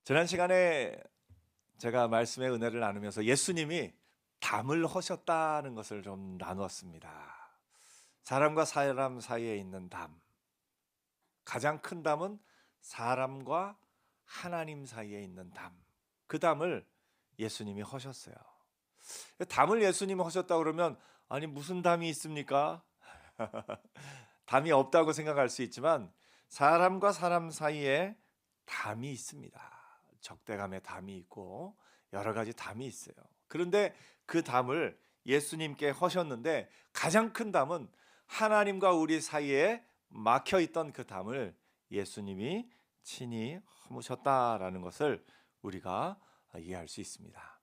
지난 시간에 제가 말씀의 은혜를 나누면서 예수님이 담을 허셨다는 것을 좀 나누었습니다. 사람과 사람 사이에 있는 담. 가장 큰 담은 사람과 하나님 사이에 있는 담. 그 담을 예수님이 허셨어요. 담을 예수님이 허셨다 그러면 아니 무슨 담이 있습니까? 담이 없다고 생각할 수 있지만 사람과 사람 사이에 담이 있습니다. 적대감의 담이 있고 여러 가지 담이 있어요. 그런데 그 담을 예수님께 허셨는데 가장 큰 담은 하나님과 우리 사이에 막혀 있던 그 담을 예수님이 친히 허무셨다라는 것을 우리가 이해할 수 있습니다.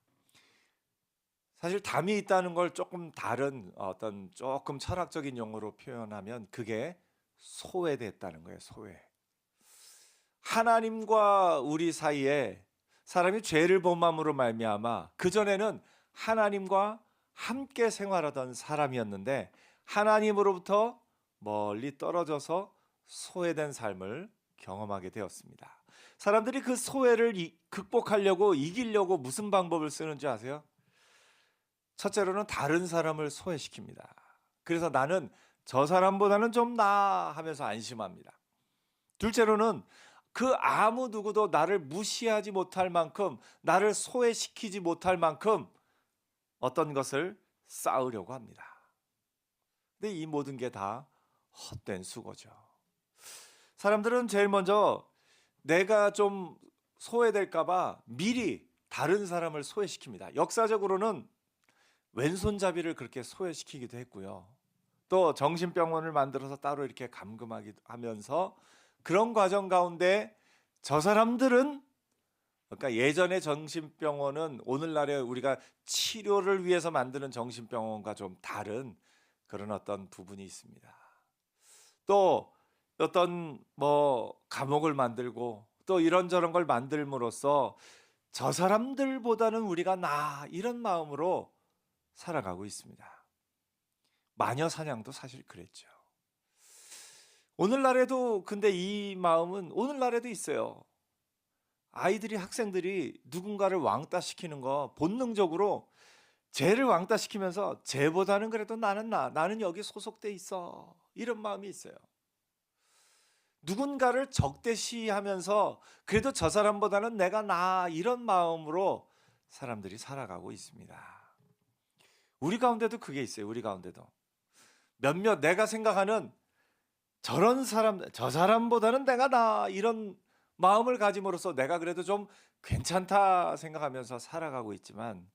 사실 담이 있다는 걸 조금 다른 어떤 조금 철학적인 용어로 표현하면 그게 소외됐다는 거예요. 소외. 하나님과 우리 사이에 사람이 죄를 범함으로 말미암아 그전에는 하나님과 함께 생활하던 사람이었는데 하나님으로부터 멀리 떨어져서 소외된 삶을 경험하게 되었습니다. 사람들이 그 소외를 극복하려고 이기려고 무슨 방법을 쓰는지 아세요? 첫째로는 다른 사람을 소외시킵니다. 그래서 나는 저 사람보다는 좀 나아 하면서 안심합니다. 둘째로는 그 아무 누구도 나를 무시하지 못할 만큼 나를 소외시키지 못할 만큼 어떤 것을 쌓으려고 합니다. 근데 이 모든 게 다 헛된 수고죠. 사람들은 제일 먼저 내가 좀 소외될까 봐 미리 다른 사람을 소외시킵니다. 역사적으로는 왼손잡이를 그렇게 소외시키기도 했고요. 또 정신병원을 만들어서 따로 이렇게 감금하면서 그런 과정 가운데 저 사람들은 그러니까 예전의 정신병원은 오늘날에 우리가 치료를 위해서 만드는 정신병원과 좀 다른 그런 어떤 부분이 있습니다. 또 어떤 감옥을 만들고 또 이런저런 걸 만들므로써 저 사람들보다는 우리가 이런 마음으로 살아가고 있습니다. 마녀 사냥도 사실 그랬죠. 오늘날에도 근데 이 마음은 오늘날에도 있어요. 아이들이 학생들이 누군가를 왕따시키는 거 본능적으로 쟤를 왕따시키면서 쟤보다는 그래도 나는 여기 소속돼 있어 이런 마음이 있어요. 누군가를 적대시하면서 그래도 저 사람보다는 내가 이런 마음으로 사람들이 살아가고 있습니다. 우리 가운데도 그게 있어요. 우리 가운데도 몇몇 내가 생각하는 저런 사람, 저 사람보다는 내가 이런 마음을 가짐으로써 내가 그래도 좀 괜찮다 생각하면서 살아가고 있지만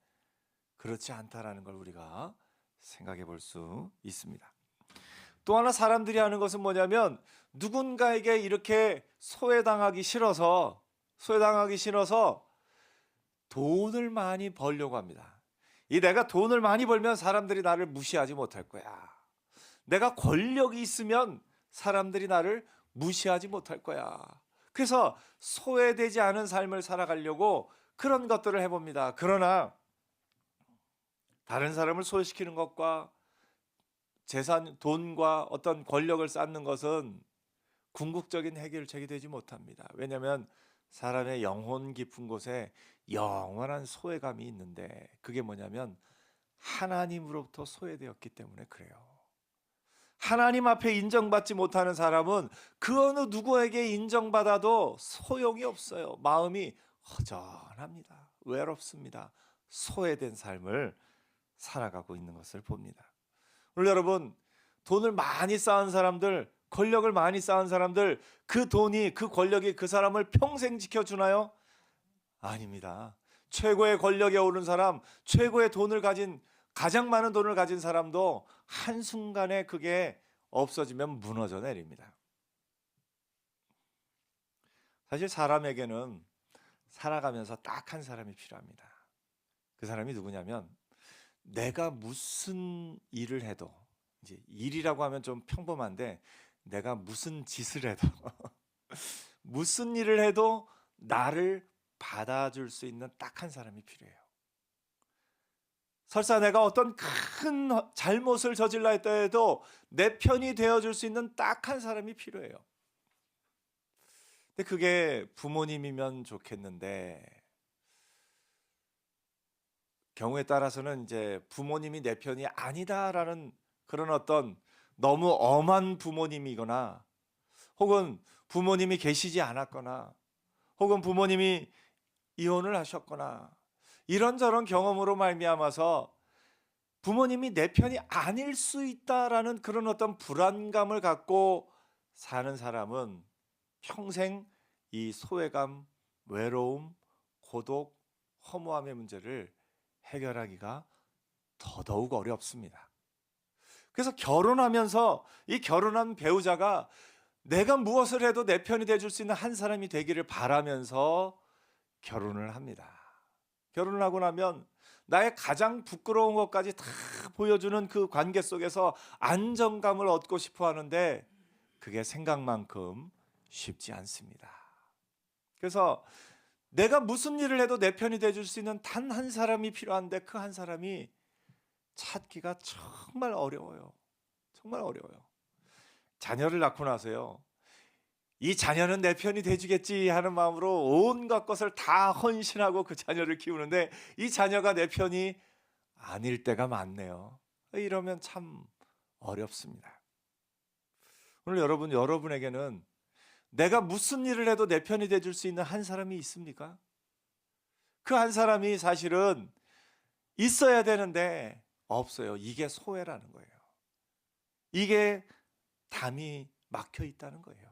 그렇지 않다라는 걸 우리가 생각해 볼 수 있습니다. 또 하나 사람들이 하는 것은 뭐냐면 누군가에게 이렇게 소외당하기 싫어서 돈을 많이 벌려고 합니다. 내가 돈을 많이 벌면 사람들이 나를 무시하지 못할 거야. 내가 권력이 있으면 사람들이 나를 무시하지 못할 거야. 그래서 소외되지 않은 삶을 살아가려고 그런 것들을 해봅니다. 그러나 다른 사람을 소외시키는 것과 재산, 돈과 어떤 권력을 쌓는 것은 궁극적인 해결책이 되지 못합니다. 왜냐하면 사람의 영혼 깊은 곳에 영원한 소외감이 있는데 그게 뭐냐면 하나님으로부터 소외되었기 때문에 그래요. 하나님 앞에 인정받지 못하는 사람은 그 어느 누구에게 인정받아도 소용이 없어요. 마음이 허전합니다. 외롭습니다. 소외된 삶을 살아가고 있는 것을 봅니다. 오늘 여러분 돈을 많이 쌓은 사람들, 권력을 많이 쌓은 사람들, 그 돈이, 그 권력이 그 사람을 평생 지켜주나요? 아닙니다. 최고의 권력에 오른 사람, 최고의 돈을 가진, 가장 많은 돈을 가진 사람도 한순간에 그게 없어지면 무너져 내립니다. 사실 사람에게는 살아가면서 딱 한 사람이 필요합니다. 그 사람이 누구냐면 내가 무슨 일을 해도, 이제 일이라고 하면 좀 평범한데 내가 무슨 짓을 해도 무슨 일을 해도 나를 받아줄 수 있는 딱 한 사람이 필요해요. 설사 내가 어떤 큰 잘못을 저질러 했다 해도 내 편이 되어줄 수 있는 딱 한 사람이 필요해요. 근데 그게 부모님이면 좋겠는데 경우에 따라서는 이제 부모님이 내 편이 아니다라는 그런 어떤 너무 엄한 부모님이거나 혹은 부모님이 계시지 않았거나 혹은 부모님이 이혼을 하셨거나 이런저런 경험으로 말미암아서 부모님이 내 편이 아닐 수 있다라는 그런 어떤 불안감을 갖고 사는 사람은 평생 이 소외감, 외로움, 고독, 허무함의 문제를 해결하기가 더더욱 어렵습니다. 그래서 결혼하면서 이 결혼한 배우자가 내가 무엇을 해도 내 편이 돼줄 수 있는 한 사람이 되기를 바라면서 결혼을 합니다. 결혼을 하고 나면 나의 가장 부끄러운 것까지 다 보여주는 그 관계 속에서 안정감을 얻고 싶어 하는데 그게 생각만큼 쉽지 않습니다. 그래서 내가 무슨 일을 해도 내 편이 돼줄 수 있는 단 한 사람이 필요한데 그 한 사람이 찾기가 정말 어려워요. 정말 어려워요. 자녀를 낳고 나서요. 이 자녀는 내 편이 돼주겠지 하는 마음으로 온갖 것을 다 헌신하고 그 자녀를 키우는데 이 자녀가 내 편이 아닐 때가 많네요. 이러면 참 어렵습니다. 오늘 여러분에게는 내가 무슨 일을 해도 내 편이 돼줄 수 있는 한 사람이 있습니까? 그 한 사람이 사실은 있어야 되는데 없어요. 이게 소외라는 거예요. 이게 담이 막혀 있다는 거예요.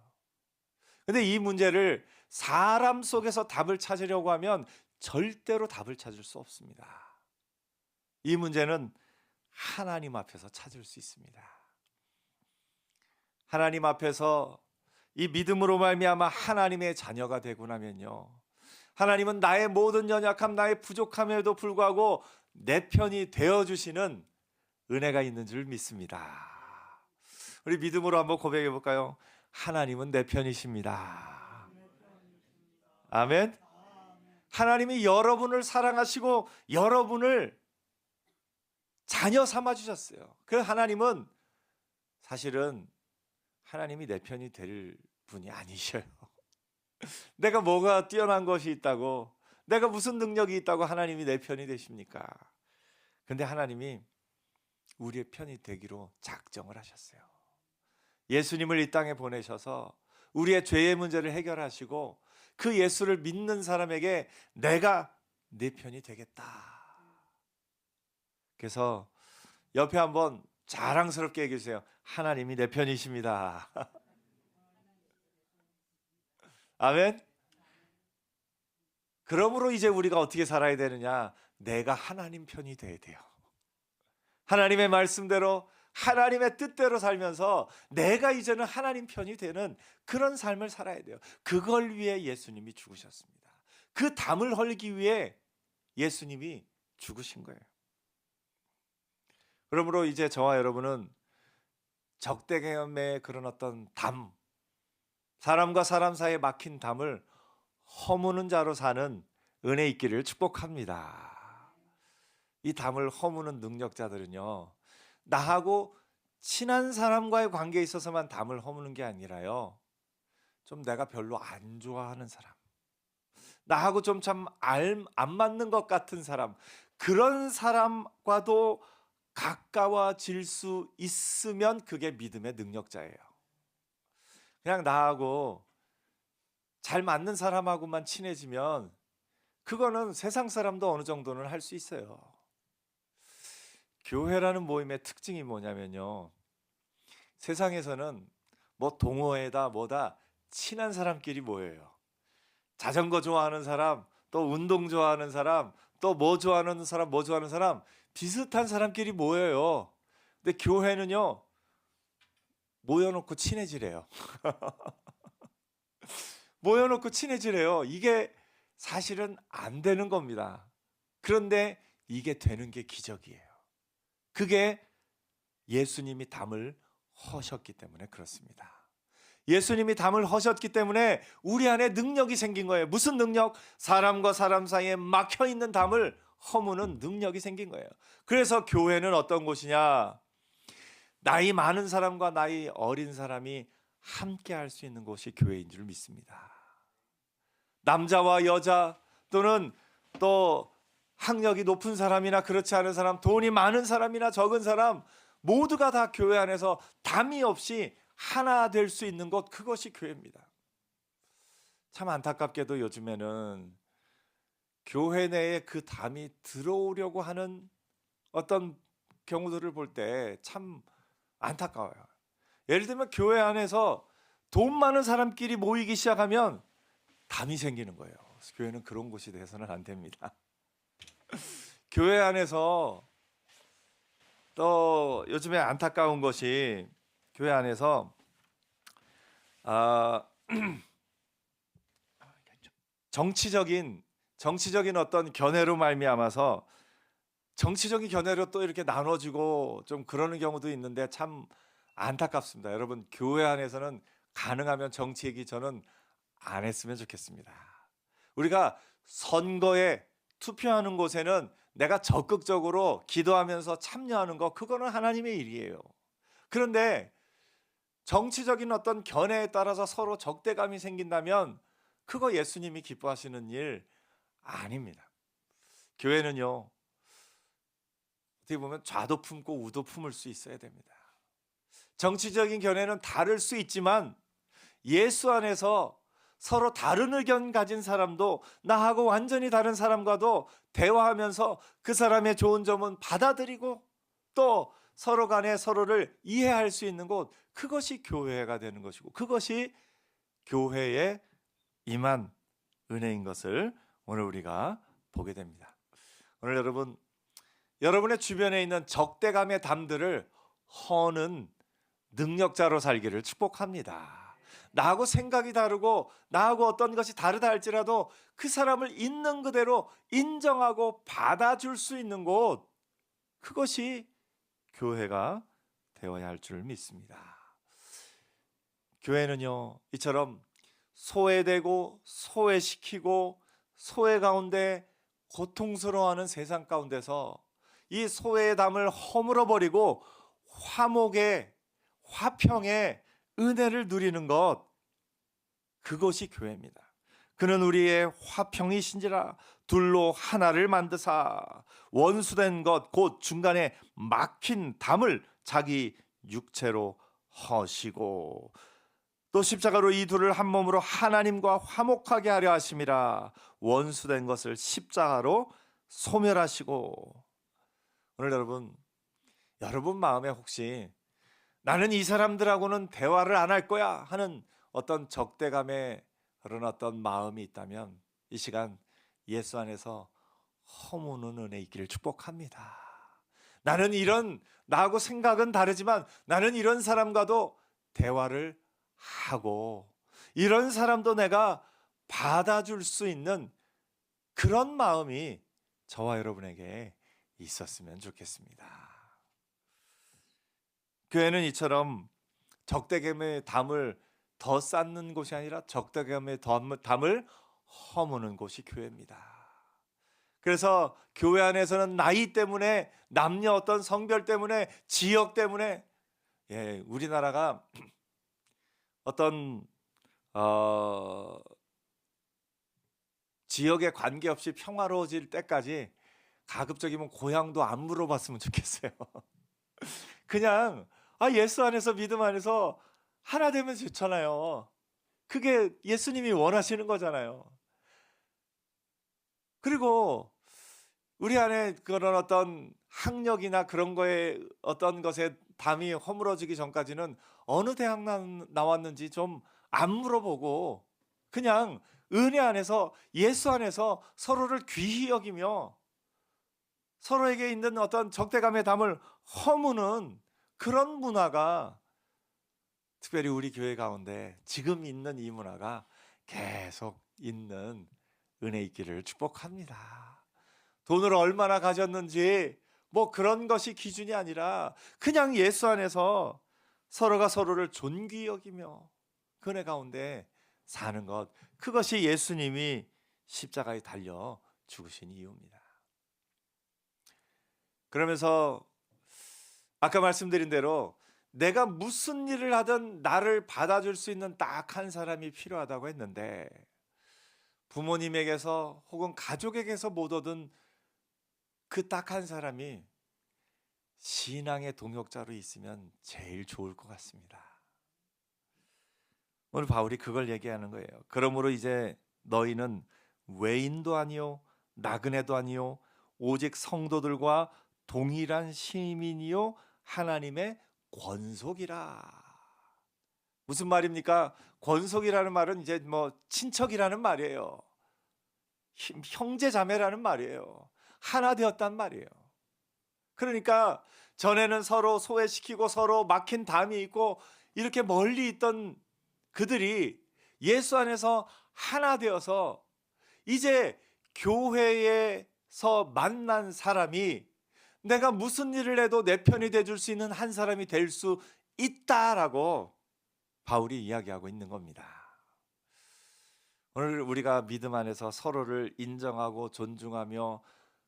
근데 이 문제를 사람 속에서 답을 찾으려고 하면 절대로 답을 찾을 수 없습니다. 이 문제는 하나님 앞에서 찾을 수 있습니다. 하나님 앞에서 이 믿음으로 말미암아 하나님의 자녀가 되고 나면요. 하나님은 나의 모든 연약함, 나의 부족함에도 불구하고 내 편이 되어주시는 은혜가 있는 줄 믿습니다. 우리 믿음으로 한번 고백해 볼까요? 하나님은 내 편이십니다. 아멘. 하나님이 여러분을 사랑하시고 여러분을 자녀 삼아 주셨어요. 그 하나님은 사실은 하나님이 내 편이 될 분이 아니셔요. 내가 뭐가 뛰어난 것이 있다고, 내가 무슨 능력이 있다고 하나님이 내 편이 되십니까? 근데 하나님이 우리의 편이 되기로 작정을 하셨어요. 예수님을 이 땅에 보내셔서 우리의 죄의 문제를 해결하시고 그 예수를 믿는 사람에게 내가 내 편이 되겠다. 그래서 옆에 한번 자랑스럽게 얘기해 주세요. 하나님이 내 편이십니다. 아멘. 그러므로 이제 우리가 어떻게 살아야 되느냐? 내가 하나님 편이 돼야 돼요. 하나님의 말씀대로 하나님의 뜻대로 살면서 내가 이제는 하나님 편이 되는 그런 삶을 살아야 돼요. 그걸 위해 예수님이 죽으셨습니다. 그 담을 헐기 위해 예수님이 죽으신 거예요. 그러므로 이제 저와 여러분은 적대감의 그런 어떤 담, 사람과 사람 사이에 막힌 담을 허무는 자로 사는 은혜 있기를 축복합니다. 이 담을 허무는 능력자들은요, 나하고 친한 사람과의 관계에 있어서만 담을 허무는 게 아니라요, 좀 내가 별로 안 좋아하는 사람, 나하고 좀 참 안 맞는 것 같은 사람, 그런 사람과도 가까워질 수 있으면 그게 믿음의 능력자예요. 그냥 나하고 잘 맞는 사람하고만 친해지면 그거는 세상 사람도 어느 정도는 할 수 있어요. 교회라는 모임의 특징이 뭐냐면요, 세상에서는 뭐 동호회다 뭐다 친한 사람끼리 모여요. 자전거 좋아하는 사람, 또 운동 좋아하는 사람, 또 뭐 좋아하는 사람, 뭐 좋아하는 사람, 비슷한 사람끼리 모여요. 근데 교회는요, 모여놓고 친해지래요. 모여놓고 친해지래요. 이게 사실은 안 되는 겁니다. 그런데 이게 되는 게 기적이에요. 그게 예수님이 담을 허셨기 때문에 그렇습니다. 예수님이 담을 허셨기 때문에 우리 안에 능력이 생긴 거예요. 무슨 능력? 사람과 사람 사이에 막혀있는 담을 허무는 능력이 생긴 거예요. 그래서 교회는 어떤 곳이냐? 나이 많은 사람과 나이 어린 사람이 함께 할 수 있는 곳이 교회인 줄 믿습니다. 남자와 여자 또는 또 학력이 높은 사람이나 그렇지 않은 사람, 돈이 많은 사람이나 적은 사람 모두가 다 교회 안에서 담이 없이 하나 될 수 있는 곳, 그것이 교회입니다. 참 안타깝게도 요즘에는 교회 내에 그 담이 들어오려고 하는 어떤 경우들을 볼 때 참 안타까워요. 예를 들면 교회 안에서 돈 많은 사람끼리 모이기 시작하면 담이 생기는 거예요. 그래서 교회는 그런 곳이 돼서는 안 됩니다. 교회 안에서 또 요즘에 안타까운 것이 교회 안에서 아, 정치적인 어떤 견해로 말미암아서 정치적인 견해로 또 이렇게 나눠지고 좀 그러는 경우도 있는데 참 안타깝습니다. 여러분, 교회 안에서는 가능하면 정치 얘기 저는 안 했으면 좋겠습니다. 우리가 선거에 투표하는 곳에는 내가 적극적으로 기도하면서 참여하는 거, 그거는 하나님의 일이에요. 그런데 정치적인 어떤 견해에 따라서 서로 적대감이 생긴다면 그거 예수님이 기뻐하시는 일 아닙니다. 교회는요, 어떻게 보면 좌도 품고 우도 품을 수 있어야 됩니다. 정치적인 견해는 다를 수 있지만 예수 안에서 서로 다른 의견 가진 사람도 나하고 완전히 다른 사람과도 대화하면서 그 사람의 좋은 점은 받아들이고 또 서로 간에 서로를 이해할 수 있는 곳, 그것이 교회가 되는 것이고 그것이 교회에 임한 은혜인 것을 오늘 우리가 보게 됩니다. 오늘 여러분의 주변에 있는 적대감의 담들을 허는 능력자로 살기를 축복합니다. 나하고 생각이 다르고 나하고 어떤 것이 다르다 할지라도 그 사람을 있는 그대로 인정하고 받아줄 수 있는 곳, 그것이 교회가 되어야 할 줄 믿습니다. 교회는요, 이처럼 소외되고 소외시키고 소외 가운데 고통스러워하는 세상 가운데서 이 소외의 담을 허물어버리고 화목의 화평의 은혜를 누리는 것, 그것이 교회입니다. 그는 우리의 화평이신지라 둘로 하나를 만드사 원수된 것 곧 중간에 막힌 담을 자기 육체로 허시고 또 십자가로 이 둘을 한 몸으로 하나님과 화목하게 하려 하심이라. 원수된 것을 십자가로 소멸하시고. 오늘 여러분 마음에 혹시 나는 이 사람들하고는 대화를 안 할 거야 하는 어떤 적대감의 그런 어떤 마음이 있다면 이 시간 예수 안에서 허무는 은혜 있기를 축복합니다. 나는 나하고 생각은 다르지만 나는 이런 사람과도 대화를 하고 이런 사람도 내가 받아줄 수 있는 그런 마음이 저와 여러분에게 있었으면 좋겠습니다. 교회는 이처럼 적대감의 담을 더 쌓는 곳이 아니라 적대감의 담을 허무는 곳이 교회입니다. 그래서 교회 안에서는 나이 때문에, 남녀 어떤 성별 때문에, 지역 때문에, 우리나라가 어떤 지역에 관계없이 평화로워질 때까지 가급적이면 고향도 안 물어봤으면 좋겠어요. 그냥 예수 안에서, 믿음 안에서 하나 되면 좋잖아요. 그게 예수님이 원하시는 거잖아요. 그리고 우리 안에 그런 어떤 학력이나 그런 거에 어떤 것에 담이 허물어지기 전까지는 어느 대학 나왔는지 좀 안 물어보고 그냥 은혜 안에서, 예수 안에서 서로를 귀히 여기며 서로에게 있는 어떤 적대감의 담을 허무는 그런 문화가 특별히 우리 교회 가운데 지금 있는 이 문화가 계속 있는 은혜 있기를 축복합니다. 돈을 얼마나 가졌는지 뭐 그런 것이 기준이 아니라 그냥 예수 안에서 서로가 서로를 존귀히 여기며 그 은혜 가운데 사는 것, 그것이 예수님이 십자가에 달려 죽으신 이유입니다. 그러면서 아까 말씀드린 대로 내가 무슨 일을 하든 나를 받아줄 수 있는 딱 한 사람이 필요하다고 했는데 부모님에게서 혹은 가족에게서 못 얻은 그 딱 한 사람이 신앙의 동역자로 있으면 제일 좋을 것 같습니다. 오늘 바울이 그걸 얘기하는 거예요. 그러므로 이제 너희는 외인도 아니요 나그네도 아니요 오직 성도들과 동일한 시민이요 하나님의 권속이라. 무슨 말입니까? 권속이라는 말은 이제 뭐 친척이라는 말이에요. 형제 자매라는 말이에요. 하나 되었단 말이에요. 그러니까 전에는 서로 소외시키고 서로 막힌 담이 있고 이렇게 멀리 있던 그들이 예수 안에서 하나 되어서 이제 교회에서 만난 사람이 내가 무슨 일을 해도 내 편이 돼줄 수 있는 한 사람이 될 수 있다라고 바울이 이야기하고 있는 겁니다. 오늘 우리가 믿음 안에서 서로를 인정하고 존중하며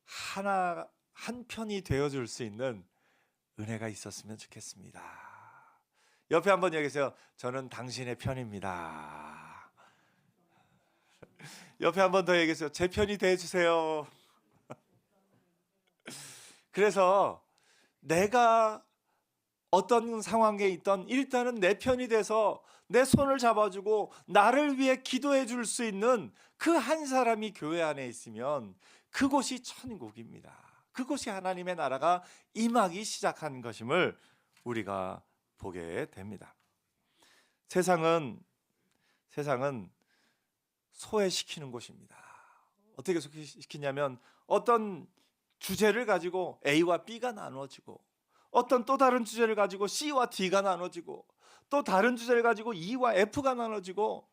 하나 한 편이 되어줄 수 있는 은혜가 있었으면 좋겠습니다. 옆에 한번 얘기하세요. 저는 당신의 편입니다. 옆에 한번 더 얘기하세요. 제 편이 돼주세요. 그래서 내가 어떤 상황에 있던 일단은 내 편이 돼서 내 손을 잡아주고 나를 위해 기도해 줄 수 있는 그 한 사람이 교회 안에 있으면 그곳이 천국입니다. 그곳이 하나님의 나라가 임하기 시작한 것임을 우리가 보게 됩니다. 세상은 소외시키는 곳입니다. 어떻게 소외시키냐면 어떤 주제를 가지고 A와 B가 나누어지고 어떤 또 다른 주제를 가지고 C와 D가 나눠지고 또 다른 주제를 가지고 E와 F가 나눠지고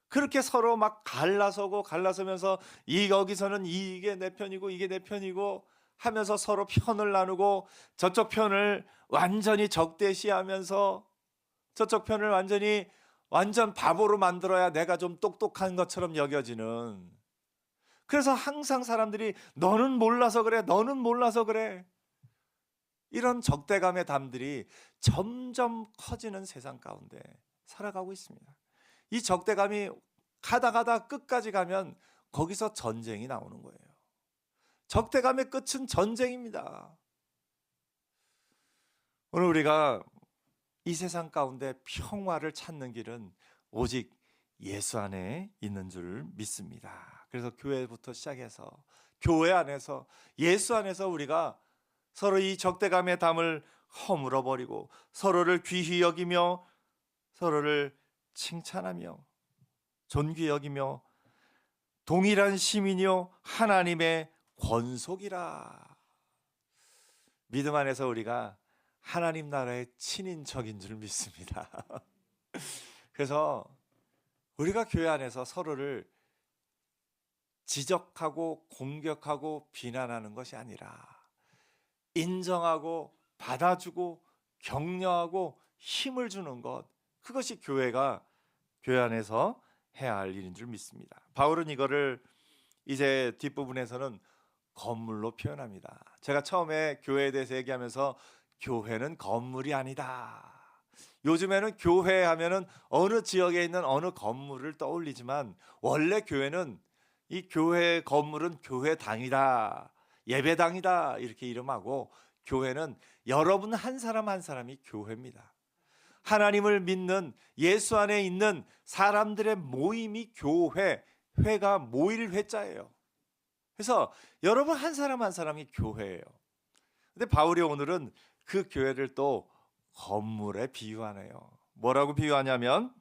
그렇게 서로 막 갈라서면서 여기서는 이게 내 편이고 이게 내 편이고 하면서 서로 편을 나누고 저쪽 편을 완전히 적대시하면서 저쪽 편을 완전 바보로 만들어야 내가 좀 똑똑한 것처럼 여겨지는. 그래서 항상 사람들이 너는 몰라서 그래, 너는 몰라서 그래. 이런 적대감의 담들이 점점 커지는 세상 가운데 살아가고 있습니다. 이 적대감이 가다 끝까지 가면 거기서 전쟁이 나오는 거예요. 적대감의 끝은 전쟁입니다. 오늘 우리가 이 세상 가운데 평화를 찾는 길은 오직 예수 안에 있는 줄 믿습니다. 그래서 교회부터 시작해서 교회 안에서 예수 안에서 우리가 서로 이 적대감의 담을 허물어 버리고 서로를 귀히 여기며 서로를 칭찬하며 존귀 여기며 동일한 시민이요 하나님의 권속이라. 믿음 안에서 우리가 하나님 나라의 친인척인 줄 믿습니다. 그래서 우리가 교회 안에서 서로를 지적하고 공격하고 비난하는 것이 아니라 인정하고 받아주고 격려하고 힘을 주는 것, 그것이 교회가 교회 안에서 해야 할 일인 줄 믿습니다. 바울은 이거를 이제 뒷부분에서는 건물로 표현합니다. 제가 처음에 교회에 대해서 얘기하면서 교회는 건물이 아니다. 요즘에는 교회 하면은 어느 지역에 있는 어느 건물을 떠올리지만 원래 교회는 이 교회 건물은 교회당이다, 예배당이다 이렇게 이름하고 교회는 여러분 한 사람 한 사람이 교회입니다. 하나님을 믿는 예수 안에 있는 사람들의 모임이 교회, 회가 모일 회자예요. 그래서 여러분 한 사람 한 사람이 교회예요. 근데 바울이 오늘은 그 교회를 또 건물에 비유하네요. 뭐라고 비유하냐면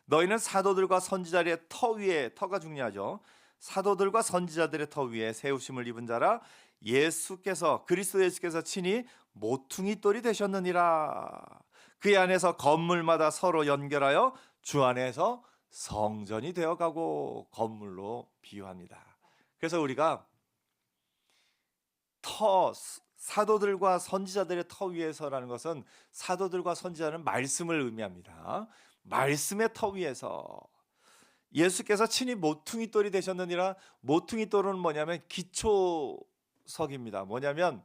너희는 사도들과 선지자들의 터 위에, 터가 중요하죠. 사도들과 선지자들의 터 위에 세우심을 입은 자라 그리스도 예수께서 친히 모퉁이 돌이 되셨느니라. 그 안에서 건물마다 서로 연결하여 주 안에서 성전이 되어가고, 건물로 비유합니다. 그래서 우리가 사도들과 선지자들의 터 위에서라는 것은 사도들과 선지자는 말씀을 의미합니다. 말씀의 터 위에서 예수께서 친히 모퉁이 돌이 되셨느니라. 모퉁이 돌은 뭐냐면 기초석입니다. 뭐냐면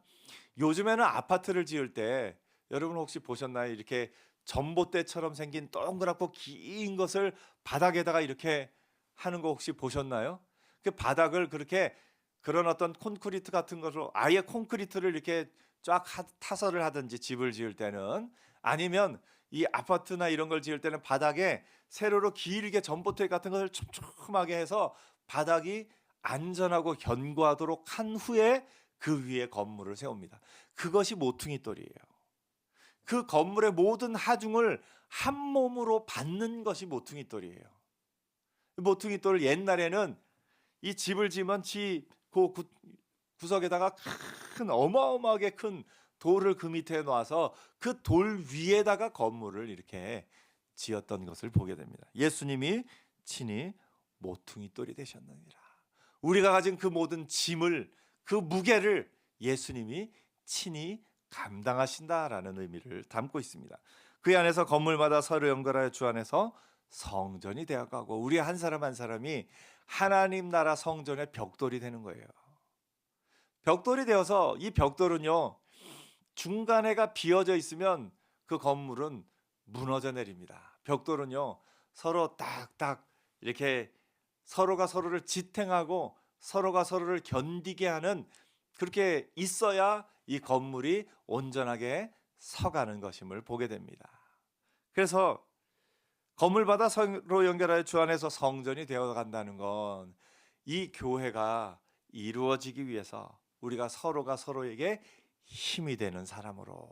요즘에는 아파트를 지을 때 여러분 혹시 보셨나요? 이렇게 전봇대처럼 생긴 동그랗고 긴 것을 바닥에다가 이렇게 하는 거 혹시 보셨나요? 그 바닥을 그렇게 그런 어떤 콘크리트 같은 것으로 아예 콘크리트를 이렇게 쫙 타설을 하든지 집을 지을 때는, 아니면 이 아파트나 이런 걸 지을 때는 바닥에 세로로 길게 전봇대 같은 것을 촘촘하게 해서 바닥이 안전하고 견고하도록 한 후에 그 위에 건물을 세웁니다. 그것이 모퉁이돌이에요. 그 건물의 모든 하중을 한 몸으로 받는 것이 모퉁이돌이에요. 모퉁이돌을 옛날에는 이 집을 지으면 그 구석에다가 큰 어마어마하게 큰 돌을 그 밑에 놔서 그 돌 위에다가 건물을 이렇게 지었던 것을 보게 됩니다. 예수님이 친히 모퉁이돌이 되셨느니라. 우리가 가진 그 모든 짐을, 그 무게를 예수님이 친히 감당하신다라는 의미를 담고 있습니다. 그 안에서 건물마다 서로 연결하여 주 안에서 성전이 되어가고, 우리 한 사람 한 사람이 하나님 나라 성전의 벽돌이 되는 거예요. 벽돌이 되어서, 이 벽돌은요, 중간에가 비어져 있으면 그 건물은 무너져 내립니다. 벽돌은요, 서로 딱딱 이렇게 서로가 서로를 지탱하고 서로가 서로를 견디게 하는, 그렇게 있어야 이 건물이 온전하게 서가는 것임을 보게 됩니다. 그래서 건물마다 서로 연결하여 주 안에서 성전이 되어 간다는 건, 이 교회가 이루어지기 위해서 우리가 서로가 서로에게 힘이 되는 사람으로,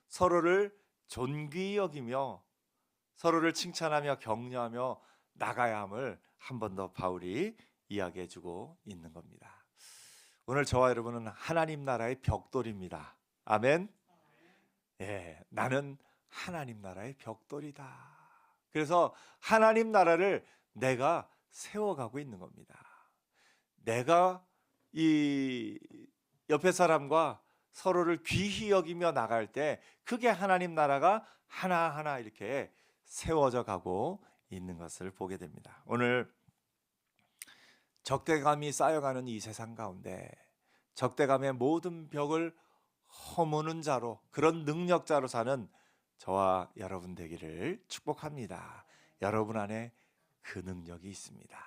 서로를 존귀히 여기며 서로를 칭찬하며 격려하며 나가야 함을 한 번 더 바울이 이야기해 주고 있는 겁니다. 오늘 저와 여러분은 하나님 나라의 벽돌입니다. 아멘. 예, 나는 하나님 나라의 벽돌이다. 그래서 하나님 나라를 내가 세워가고 있는 겁니다. 내가 이 옆에 사람과 서로를 귀히 여기며 나갈 때, 그게 하나님 나라가 하나하나 이렇게 세워져 가고 있는 것을 보게 됩니다. 오늘 적대감이 쌓여가는 이 세상 가운데 적대감의 모든 벽을 허무는 자로, 그런 능력자로 사는 저와 여러분 되기를 축복합니다. 여러분 안에 그 능력이 있습니다.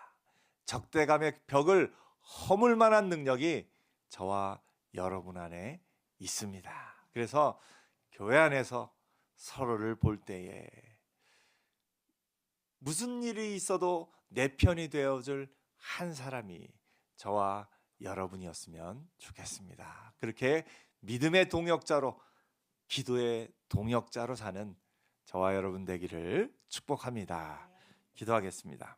적대감의 벽을 허물 만한 능력이 저와 여러분 안에 있습니다. 그래서 교회 안에서 서로를 볼 때에 무슨 일이 있어도 내 편이 되어줄 한 사람이 저와 여러분이었으면 좋겠습니다. 그렇게 믿음의 동역자로, 기도의 동역자로 사는 저와 여러분 되기를 축복합니다. 기도하겠습니다.